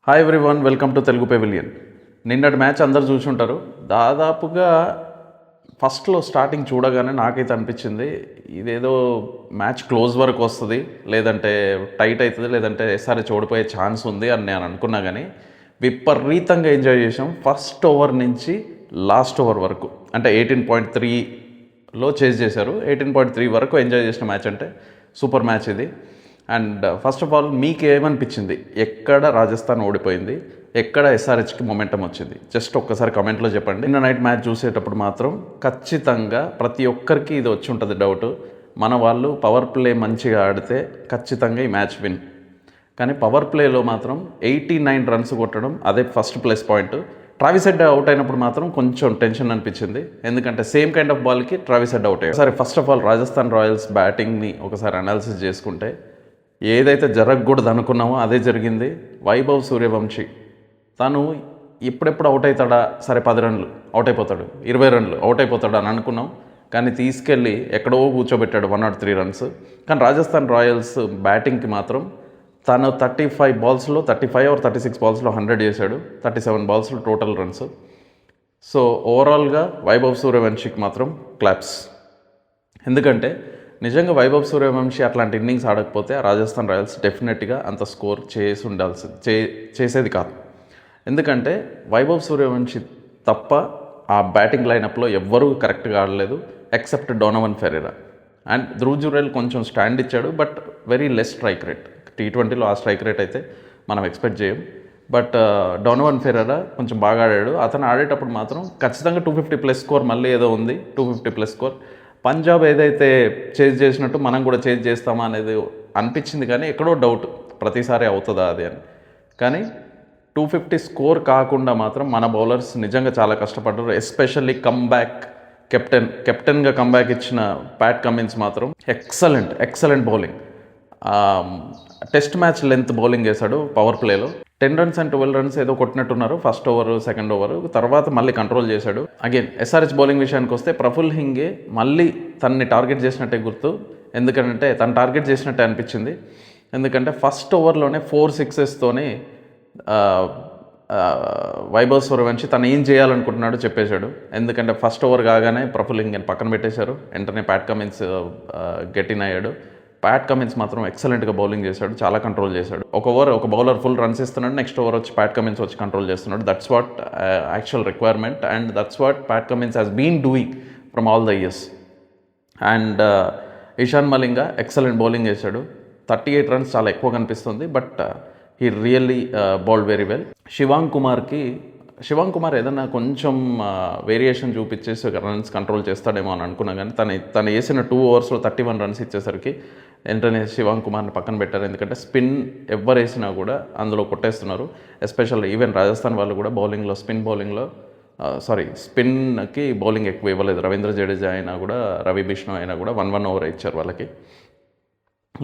Hi everyone, welcome to Telugu pavilion. నిన్నటి match అందరు చూసుంటారు. దాదాపుగా ఫస్ట్లో స్టార్టింగ్ చూడగానే నాకైతే అనిపించింది ఇదేదో మ్యాచ్ క్లోజ్ వరకు వస్తుంది, లేదంటే టైట్ అవుతుంది, లేదంటే ఎస్ఆర్హెచ్ ఓడిపోయే ఛాన్స్ ఉంది అని నేను అనుకున్నా. కానీ విపరీతంగా ఎంజాయ్ చేసాం ఫస్ట్ ఓవర్ నుంచి లాస్ట్ ఓవర్ వరకు. అంటే 18.3లో చేజ్ చేశారు. 18.3 వరకు ఎంజాయ్ చేసిన మ్యాచ్ అంటే సూపర్ మ్యాచ్ ఇది. అండ్ ఫస్ట్ ఆఫ్ ఆల్ మీకు ఏమనిపించింది? ఎక్కడ రాజస్థాన్ ఓడిపోయింది, ఎక్కడ ఎస్ఆర్హెచ్కి మొమెంటం వచ్చింది? జస్ట్ ఒక్కసారి కమెంట్లో చెప్పండి. నిన్న నైట్ మ్యాచ్ చూసేటప్పుడు మాత్రం ఖచ్చితంగా ప్రతి ఒక్కరికి ఇది వచ్చి ఉంటుంది డౌట్. మన వాళ్ళు పవర్ ప్లే మంచిగా ఆడితే ఖచ్చితంగా ఈ మ్యాచ్ విన్. కానీ పవర్ ప్లేలో మాత్రం 89 రన్స్ కొట్టడం అదే first plus point. Travis Head out అయినప్పుడు మాత్రం కొంచెం టెన్షన్ అనిపించింది, ఎందుకంటే సేమ్ కైండ్ ఆఫ్ బాల్కి ట్రావిస్ హెడ్ అవుట్ అయ్యారు. సరే, first of all Rajasthan Royals బ్యాటింగ్ని ఒకసారి అనాలిసిస్ చేసుకుంటే ఏదైతే జరగకూడదు అనుకున్నామో అదే జరిగింది. వైభవ్ సూర్యవంశీ తను ఎప్పుడెప్పుడు అవుట్ అవుతాడా, సరే 10 రన్లు అవుట్ అయిపోతాడు, 20 రన్లు అవుట్ అయిపోతాడు అని అనుకున్నాం. కానీ తీసుకెళ్ళి ఎక్కడో కూర్చోబెట్టాడు 103 రన్స్. కానీ రాజస్థాన్ రాయల్స్ బ్యాటింగ్కి మాత్రం తను 35 బాల్స్లో 35 ఆర్ 36 బాల్స్లో 100 చేశాడు, 37 బాల్స్లో టోటల్ రన్స్. సో ఓవరాల్గా వైభవ్ సూర్యవంశీకి మాత్రం క్లాప్స్. ఎందుకంటే నిజంగా వైభవ్ సూర్యవంశీ అట్లాంటి ఇన్నింగ్స్ ఆడకపోతే రాజస్థాన్ రాయల్స్ డెఫినెట్గా అంత స్కోర్ చేసేది కాదు. ఎందుకంటే వైభవ్ సూర్యవంశీ తప్ప ఆ బ్యాటింగ్ లైనప్లో ఎవ్వరూ కరెక్ట్గా ఆడలేదు except Donovan Ferreira. And Dhruv Jurel కొంచెం స్టాండ్ ఇచ్చాడు, but very less strike rate. T20లో ఆ స్ట్రైక్ రేట్ అయితే మనం ఎక్స్పెక్ట్ చేయం. బట్ డోనవన్ ఫెరెరా కొంచెం బాగా ఆడాడు. అతను ఆడేటప్పుడు మాత్రం ఖచ్చితంగా 250+ స్కోర్ మళ్ళీ ఏదో ఉంది, 250+ స్కోర్. పంజాబ్ ఏదైతే చేజ్ చేసినట్టు మనం కూడా చేజ్ చేస్తామా అనేది అనిపించింది, కానీ ఎక్కడో డౌట్ ప్రతిసారి అవుతుందా అది అని. కానీ 250 స్కోర్ మాత్రం మన బౌలర్స్ నిజంగా చాలా కష్టపడ్డారు. ఎస్పెషల్లీ కెప్టెన్గా కంబ్యాక్ ఇచ్చిన ప్యాట్ కమిన్స్ మాత్రం excellent bowling. Test match length bowling వేశాడు పవర్ ప్లేలో. 10 రన్స్ అండ్ 12 రన్స్ ఏదో కొట్టినట్టున్నారు ఫస్ట్ ఓవర్ సెకండ్ ఓవర్, తర్వాత మళ్ళీ కంట్రోల్ చేశాడు. అగైన్ ఎస్ఆర్హెచ్ బౌలింగ్ విషయానికి వస్తే ప్రఫుల్ హింగే మళ్ళీ తనని టార్గెట్ చేసినట్టే గుర్తు. ఎందుకంటే తను టార్గెట్ చేసినట్టే అనిపించింది. ఎందుకంటే ఫస్ట్ ఓవర్లోనే 4 సిక్సెస్తోనే వైభవ్ సూర్యవంశీ తను ఏం చేయాలనుకుంటున్నాడో చెప్పేశాడు. ఎందుకంటే ఫస్ట్ ఓవర్ కాగానే ప్రఫుల్ హింగేని పక్కన పెట్టేశారు, వెంటనే ప్యాట్ కమిన్స్ గెట్ ఇన్ అయ్యాడు. ప్యాట్ కమిన్స్ మాత్రం ఎక్సలెంట్గా బౌలింగ్ చేశాడు, చాలా కంట్రోల్ చేశాడు. ఒక బౌలర్ ఫుల్ రన్స్ ఇస్తున్నాడు, నెక్స్ట్ ఓవర్ వచ్చి ప్యాట్ కమిన్స్ వచ్చి కంట్రోల్ చేస్తున్నాడు. That's what actual requirement and that's what Pat Cummins has been doing from all the years. And Eshan Malinga excellent bowling చేశాడు. 38 రన్స్ చాలా ఎక్కువ కనిపిస్తుంది, but he really bowled very well. Shivang Kumar ఏదన్నా కొంచెం variation చూపించేసి రన్స్ కంట్రోల్ చేస్తాడేమో అని అనుకున్నా. కానీ తను వేసిన 2 ఓవర్స్లో 31 రన్స్ ఇచ్చేసరికి వెంటనే శివాంగ్ కుమార్ని పక్కన పెట్టారు. ఎందుకంటే స్పిన్ ఎవరు వేసినా కూడా అందులో కొట్టేస్తున్నారు. ఎస్పెషల్లీ ఈవెన్ రాజస్థాన్ వాళ్ళు కూడా స్పిన్కి బౌలింగ్ ఎక్కువ ఇవ్వలేదు. రవీంద్ర జడేజా అయినా కూడా, రవి బిష్ణు అయినా కూడా 1 ఓవర్ ఇచ్చారు వాళ్ళకి.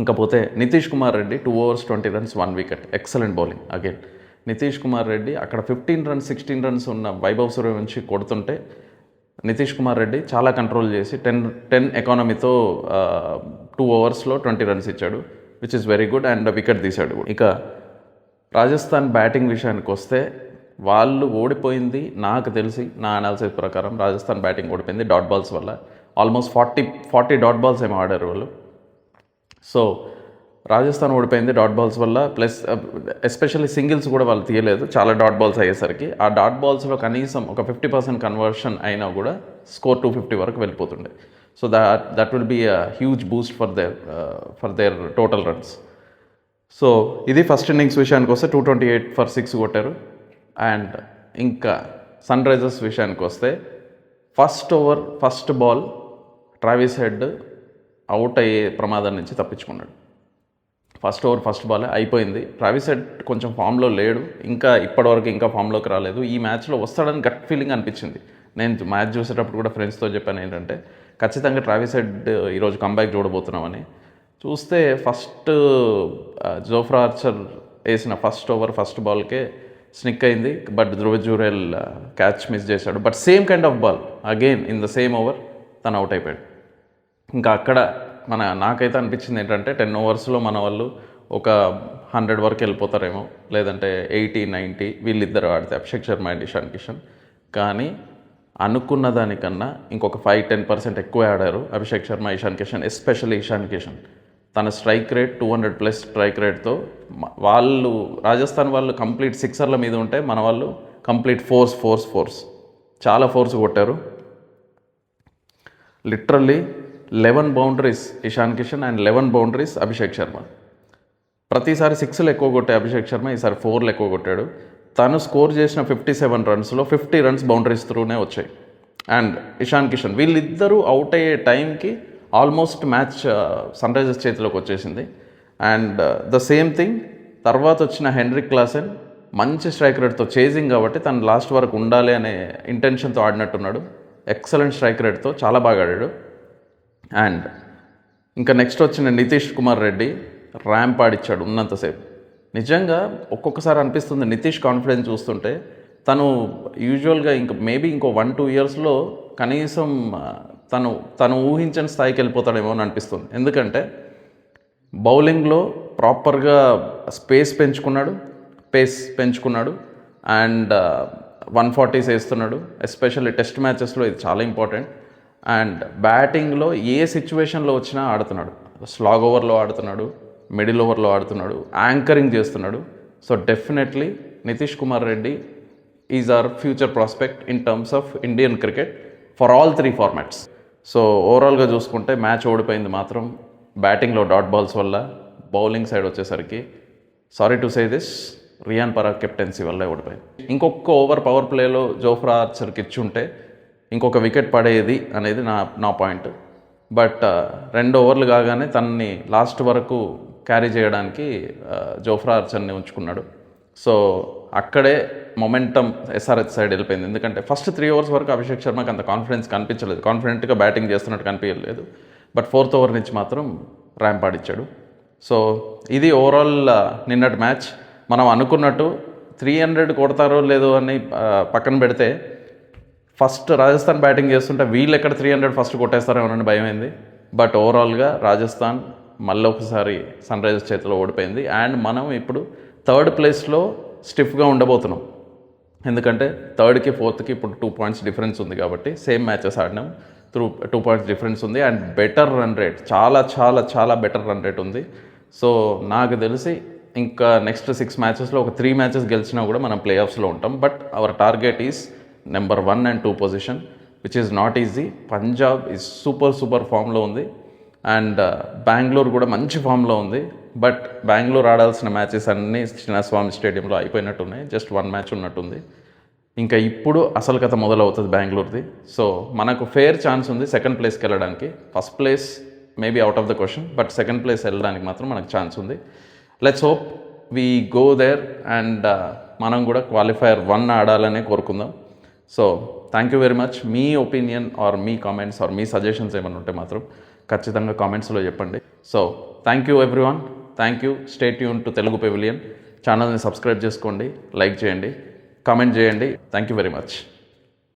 ఇంకపోతే Nitish Kumar Reddy 2 overs 20 runs 1 wicket, excellent bowling. Again Nitish Kumar Reddy అక్కడ 15 runs 16 runs ఉన్న వైభవ్ సూర్యవంశీ కొడుతుంటే నితీష్ కుమార్ రెడ్డి చాలా కంట్రోల్ చేసి 10 ఎకానమీతో 2 ఓవర్స్లో 20 runs ఇచ్చాడు, which is very good. And wicket తీశాడు. ఇక రాజస్థాన్ బ్యాటింగ్ విషయానికి వస్తే వాళ్ళు ఓడిపోయింది, నాకు తెలిసి నా అనాలిసిస్ ప్రకారం రాజస్థాన్ బ్యాటింగ్ ఓడిపోయింది డాట్ బాల్స్ వల్ల. ఆల్మోస్ట్ 40 డాట్ బాల్స్ ఏమో ఆడారు వాళ్ళు. సో రాజస్థాన్ ఓడిపోయింది డాట్ బాల్స్ వల్ల. ప్లస్ ఎస్పెషల్లీ సింగిల్స్ కూడా వాళ్ళు తీయలేదు, చాలా డాట్ బాల్స్ అయ్యేసరికి. ఆ డాట్ బాల్స్లో కనీసం ఒక 50% కన్వర్షన్ అయినా కూడా స్కోర్ 250 వరకు వెళ్ళిపోతుండే. So that will be a huge boost for their total runs. So ఇది ఫస్ట్ ఇన్నింగ్స్ విషయానికి వస్తే 228 for 6 కొట్టారు. అండ్ ఇంకా సన్ రైజర్స్ విషయానికి వస్తే first over first ball Travis Head out అయ్యే ప్రమాదం నుంచి తప్పించుకున్నాడు. ఫస్ట్ ఓవర్ ఫస్ట్ బాల్ అయిపోయింది. ట్రావిస్ హెడ్ కొంచెం ఫామ్లో లేడు, ఇప్పటివరకు ఇంకా ఫామ్లోకి రాలేదు. ఈ మ్యాచ్లో వస్తాడని గట్ ఫీలింగ్ అనిపించింది. నేను మ్యాచ్ చూసేటప్పుడు కూడా ఫ్రెండ్స్తో చెప్పాను ఏంటంటే ఖచ్చితంగా ట్రావిస్ హెడ్ ఈరోజు కంబ్యాక్ చూడబోతున్నామని. చూస్తే ఫస్ట్ జోఫ్రా ఆర్చర్ వేసిన ఫస్ట్ ఓవర్ ఫస్ట్ బాల్కే స్నిక్ అయింది, but Dhruv Jurel catch miss చేశాడు. But same kind of ball again in the same over తను అవుట్ అయిపోయాడు. ఇంకా అక్కడ నాకైతే అనిపించింది ఏంటంటే 10 ఓవర్స్లో మన వాళ్ళు ఒక 100 వరకు వెళ్ళిపోతారేమో, లేదంటే 80, 90 వీళ్ళిద్దరు ఆడితే అభిషేక్ శర్మ అండ్ ఇషాన్ కిషన్. కానీ అనుకున్న దానికన్నా ఇంకొక 5-10% ఎక్కువ ఆడారు అభిషేక్ శర్మ, ఇషాన్ కిషన్. ఎస్పెషల్లీ ఇషాన్ కిషన్ తన స్ట్రైక్ రేట్ 200+ స్ట్రైక్ రేట్తో వాళ్ళు రాజస్థాన్ వాళ్ళు కంప్లీట్ సిక్సర్ల మీద ఉంటే మన వాళ్ళు కంప్లీట్ ఫోర్స్ చాలా ఫోర్స్ కొట్టారు. Literally 11 boundaries Ishan Kishan and 11 boundaries Abhishek Sharma. ప్రతిసారి 6లు ఎక్కువ కొట్టే అభిషేక్ శర్మ ఈసారి 4లు ఎక్కువ కొట్టాడు. తను స్కోర్ చేసిన 57 రన్స్లో 50 రన్స్ బౌండరీస్ త్రూనే వచ్చాయి. అండ్ ఇషాన్ కిషన్ వీళ్ళిద్దరూ అవుట్ అయ్యే టైంకి ఆల్మోస్ట్ మ్యాచ్ సన్ రైజర్స్ చేతిలోకి వచ్చేసింది. అండ్ ద సేమ్ థింగ్ తర్వాత వచ్చిన హెన్రిక్ క్లాసెన్ మంచి స్ట్రైక్ రేట్తో చేజింగ్ కాబట్టి తను లాస్ట్ వరకు ఉండాలి అనే ఇంటెన్షన్తో ఆడినట్టున్నాడు. ఎక్సలెంట్ స్ట్రైక్ రేట్తో చాలా బాగా ఆడాడు. అండ్ ఇంకా నెక్స్ట్ వచ్చిన నితీష్ కుమార్ రెడ్డి ర్యాంప్ ఆడిచ్చాడు ఉన్నంతసేపు. నిజంగా ఒక్కొక్కసారి అనిపిస్తుంది నితీష్ కాన్ఫిడెన్స్ చూస్తుంటే తను యూజువల్గా మేబీ ఇంకో 1-2 ఇయర్స్లో కనీసం తను ఊహించని స్థాయికి వెళ్ళిపోతాడేమో అని అనిపిస్తుంది. ఎందుకంటే బౌలింగ్లో ప్రాపర్గా పేస్ పెంచుకున్నాడు అండ్ 140s వేస్తున్నాడు. ఎస్పెషల్లీ టెస్ట్ మ్యాచెస్లో ఇది చాలా ఇంపార్టెంట్. అండ్ బ్యాటింగ్లో ఏ సిచ్యువేషన్లో వచ్చినా ఆడుతున్నాడు. స్లాగ్ ఓవర్లో ఆడుతున్నాడు, మిడిల్ ఓవర్లో ఆడుతున్నాడు, యాంకరింగ్ చేస్తున్నాడు. So definitely Nitish Kumar Reddy is our future prospect in terms of Indian cricket for all 3 formats. So ఓవరాల్గా చూసుకుంటే మ్యాచ్ ఓడిపోయింది మాత్రం బ్యాటింగ్లో డాట్ బాల్స్ వల్ల. బౌలింగ్ సైడ్ వచ్చేసరికి sorry to say this, Riyan Parag captaincy వల్ల ఓడిపోయింది. ఇంకొక ఓవర్ పవర్ ప్లేలో జోఫ్రా ఆర్చర్కి ఇచ్చుంటే ఇంకొక వికెట్ పడేది అనేది నా పాయింట్. బట్ 2 ఓవర్లు కాగానే తనని లాస్ట్ వరకు క్యారీ చేయడానికి జోఫ్రా ఆర్చర్ని ఉంచుకున్నాడు. సో అక్కడే మొమెంటం ఎస్ఆర్హెచ్ సైడ్ వెళ్ళిపోయింది. ఎందుకంటే ఫస్ట్ 3 ఓవర్స్ వరకు అభిషేక్ శర్మకి అంత కనిపించలేదు, కాన్ఫిడెంట్గా బ్యాటింగ్ చేస్తున్నట్టు కనిపించలేదు. బట్ 4th ఓవర్ నుంచి మాత్రం ర్యాంప్ ఆడిచ్చాడు. సో ఇది ఓవరాల్ నిన్నటి మ్యాచ్. మనం అనుకున్నట్టు 300 కొడతారో లేదో అని పక్కన పెడితే ఫస్ట్ రాజస్థాన్ బ్యాటింగ్ చేస్తుంటే వీళ్ళు ఎక్కడ 300 ఫస్ట్ కొట్టేస్తారేమోనని భయమైంది. బట్ ఓవరాల్గా రాజస్థాన్ మళ్ళీ ఒకసారి సన్ రైజర్స్ చేతిలో ఓడిపోయింది. అండ్ మనం ఇప్పుడు 3rd ప్లేస్లో స్టిఫ్గా ఉండబోతున్నాం. ఎందుకంటే 3rdకి 4thకి ఇప్పుడు 2 పాయింట్స్ డిఫరెన్స్ ఉంది కాబట్టి సేమ్ మ్యాచెస్ ఆడినాం, 2 పాయింట్స్ డిఫరెన్స్ ఉంది. అండ్ బెటర్ రన్ రేట్, చాలా చాలా చాలా బెటర్ రన్ రేట్ ఉంది. సో నాకు తెలిసి ఇంకా నెక్స్ట్ 6 మ్యాచెస్లో ఒక 3 మ్యాచెస్ గెలిచినా కూడా మనం ప్లే ఆఫ్స్లో ఉంటాం. But our target is number 1 and 2 position, which is not easy. Punjab is super ఫామ్లో ఉంది. అండ్ బెంగళూరు కూడా మంచి ఫామ్లో ఉంది. బట్ బెంగళూరు ఆడాల్సిన మ్యాచెస్ అన్నీ చిన్నస్వామి స్టేడియంలో అయిపోయినట్టున్నాయి. జస్ట్ 1 మ్యాచ్ ఉన్నట్టుంది. ఇంకా ఇప్పుడు అసలు కథ మొదలవుతుంది బెంగళూరుది. సో మనకు ఫేర్ ఛాన్స్ ఉంది 2nd ప్లేస్కి వెళ్ళడానికి. 1st place maybe out of the question, but 2nd place వెళ్ళడానికి మాత్రం మనకు ఛాన్స్ ఉంది. Let's hope we go there and మనం కూడా క్వాలిఫైయర్ 1 ఆడాలనే కోరుకుందాం. So thank you very much. మీ ఒపీనియన్ ఆర్ మీ కామెంట్స్ ఆర్ మీ సజెషన్స్ ఏమైనా ఉంటే మాత్రం ఖచ్చితంగా కామెంట్స్లో చెప్పండి. So thank you everyone, thank you. Stay tuned to Telugu pavilion. ఛానల్ని సబ్స్క్రైబ్ చేసుకోండి, లైక్ చేయండి, కామెంట్ చేయండి. Thank you very much.